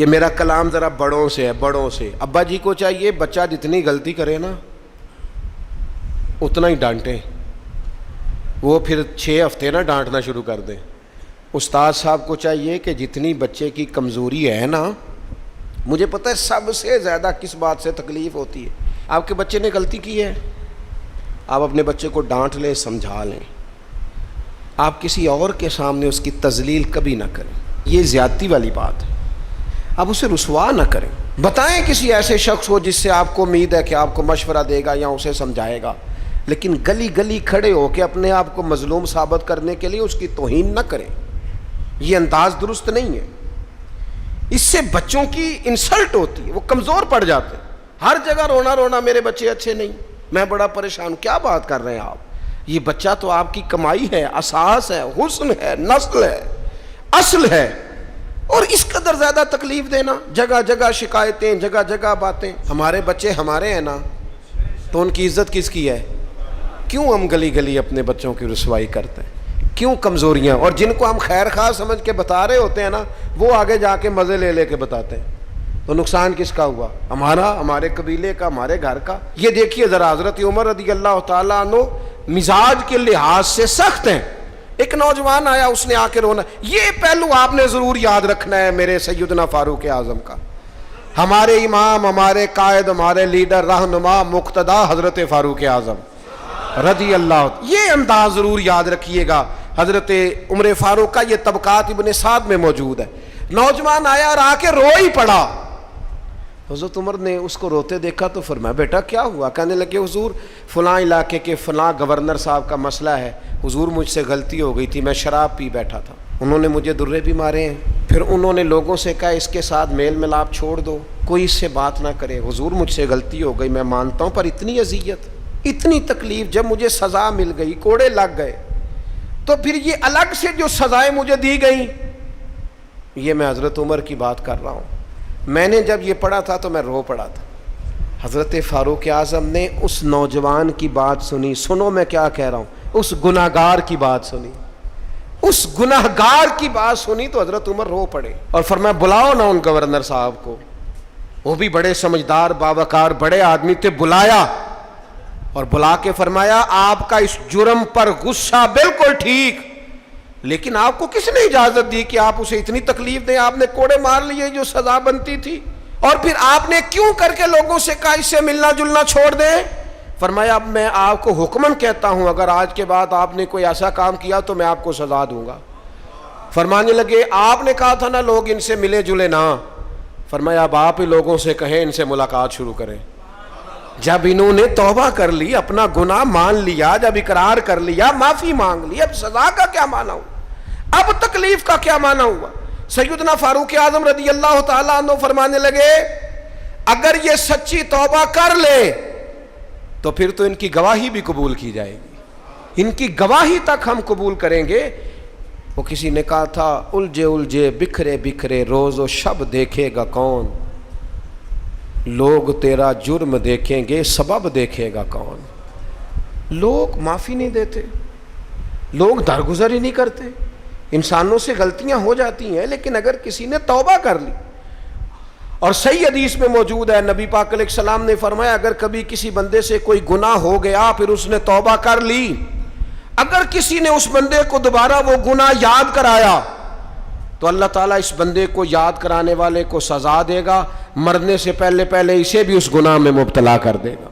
یہ میرا کلام ذرا بڑوں سے ہے، بڑوں سے۔ ابا جی کو چاہیے بچہ جتنی غلطی کرے نا اتنا ہی ڈانٹیں، وہ پھر 6 ہفتے نہ ڈانٹنا شروع کر دیں۔ استاد صاحب کو چاہیے کہ جتنی بچے کی کمزوری ہے نا، مجھے پتہ ہے سب سے زیادہ کس بات سے تکلیف ہوتی ہے۔ آپ کے بچے نے غلطی کی ہے، آپ اپنے بچے کو ڈانٹ لیں، سمجھا لیں، آپ کسی اور کے سامنے اس کی تذلیل کبھی نہ کریں، یہ زیادتی والی بات ہے۔ آپ اسے رسوا نہ کریں، بتائیں کسی ایسے شخص کو جس سے آپ کو امید ہے کہ آپ کو مشورہ دے گا یا اسے سمجھائے گا، لیکن گلی گلی کھڑے ہو کے اپنے آپ کو مظلوم ثابت کرنے کے لیے اس کی توہین نہ کریں، یہ انداز درست نہیں ہے۔ اس سے بچوں کی انسلٹ ہوتی ہے، وہ کمزور پڑ جاتے ہیں۔ ہر جگہ رونا رونا میرے بچے اچھے نہیں، میں بڑا پریشان ہوں۔ کیا بات کر رہے ہیں آپ؟ یہ بچہ تو آپ کی کمائی ہے، اساس ہے، حسن ہے، نسل ہے، اصل ہے، اور اس قدر زیادہ تکلیف دینا، جگہ جگہ شکایتیں، جگہ جگہ باتیں۔ ہمارے بچے ہمارے ہیں نا، تو ان کی عزت کس کی ہے؟ کیوں ہم گلی گلی اپنے بچوں کی رسوائی کرتے ہیں؟ کیوں کمزوریاں؟ اور جن کو ہم خیر خواہ سمجھ کے بتا رہے ہوتے ہیں نا، وہ آگے جا کے مزے لے لے کے بتاتے ہیں، تو نقصان کس کا ہوا؟ ہمارا، ہمارے قبیلے کا، ہمارے گھر کا۔ یہ دیکھیے ذرا، حضرت عمر رضی اللہ تعالیٰ عنہ مزاج کے لحاظ سے سخت ہیں۔ ایک نوجوان آیا، اس نے آ کے رونا۔ یہ پہلو آپ نے ضرور یاد رکھنا ہے میرے سیدنا فاروق اعظم کا، ہمارے امام، ہمارے قائد، ہمارے لیڈر، رہنما، مقتدا حضرت فاروق اعظم رضی اللہ، یہ انداز ضرور یاد رکھیے گا۔ حضرت عمر فاروق کا یہ طبقات ابن سعد میں موجود ہے۔ نوجوان آیا اور آ کے رو ہی پڑا۔ حضرت عمر نے اس کو روتے دیکھا تو فرمایا بیٹا کیا ہوا؟ کہنے لگے حضور فلاں علاقے کے فلاں گورنر صاحب کا مسئلہ ہے، حضور مجھ سے غلطی ہو گئی تھی، میں شراب پی بیٹھا تھا، انہوں نے مجھے درے بھی مارے ہیں، پھر انہوں نے لوگوں سے کہا اس کے ساتھ میل ملاپ چھوڑ دو، کوئی اس سے بات نہ کرے، حضور مجھ سے غلطی ہو گئی، میں مانتا ہوں، پر اتنی اذیت، اتنی تکلیف، جب مجھے سزا مل گئی، کوڑے لگ گئے، تو پھر یہ الگ سے جو سزائیں مجھے دی گئیں، یہ میں حضرت عمر کی بات کر رہا ہوں۔ میں نے جب یہ پڑھا تھا تو میں رو پڑا تھا۔ حضرت فاروق اعظم نے اس نوجوان کی بات سنی، سنو میں کیا کہہ رہا ہوں، اس گناہگار کی بات سنی، اس گناہگار کی بات سنی تو حضرت عمر رو پڑے اور فرمایا بلاؤ نا ان گورنر صاحب کو، وہ بھی بڑے سمجھدار، باوقار، بڑے آدمی تھے، بلایا اور بلا کے فرمایا آپ کا اس جرم پر غصہ بالکل ٹھیک، لیکن آپ کو کس نے اجازت دی کہ آپ اسے اتنی تکلیف دیں؟ آپ نے کوڑے مار لیے جو سزا بنتی تھی، اور پھر آپ نے کیوں کر کے لوگوں سے کہا اس سے ملنا جلنا چھوڑ دیں؟ فرمایا اب میں آپ کو حکماً کہتا ہوں اگر آج کے بعد آپ نے کوئی ایسا کام کیا تو میں آپ کو سزا دوں گا۔ فرمانے لگے آپ نے کہا تھا نا لوگ ان سے ملے جلے نہ، فرمایا اب آپ ہی لوگوں سے کہیں ان سے ملاقات شروع کریں۔ جب انہوں نے توبہ کر لی، اپنا گناہ مان لیا، جب اقرار کر لیا، معافی مانگ لی، اب سزا کا کیا معنی ہوا؟ اب تکلیف کا کیا معنی ہوا؟ سیدنا فاروق اعظم رضی اللہ تعالیٰ عنہ فرمانے لگے اگر یہ سچی توبہ کر لے تو پھر تو ان کی گواہی بھی قبول کی جائے گی، ان کی گواہی تک ہم قبول کریں گے۔ وہ کسی نے کہا تھا الجھے الجھے بکھرے بکھرے روز و شب دیکھے گا کون، لوگ تیرا جرم دیکھیں گے سبب دیکھے گا کون۔ لوگ معافی نہیں دیتے، لوگ درگزر ہی نہیں کرتے، انسانوں سے غلطیاں ہو جاتی ہیں، لیکن اگر کسی نے توبہ کر لی، اور صحیح حدیث میں موجود ہے نبی پاک علیہ السلام نے فرمایا اگر کبھی کسی بندے سے کوئی گناہ ہو گیا پھر اس نے توبہ کر لی، اگر کسی نے اس بندے کو دوبارہ وہ گناہ یاد کرایا تو اللہ تعالیٰ اس بندے کو یاد کرانے والے کو سزا دے گا، مرنے سے پہلے اسے بھی اس گناہ میں مبتلا کر دے گا۔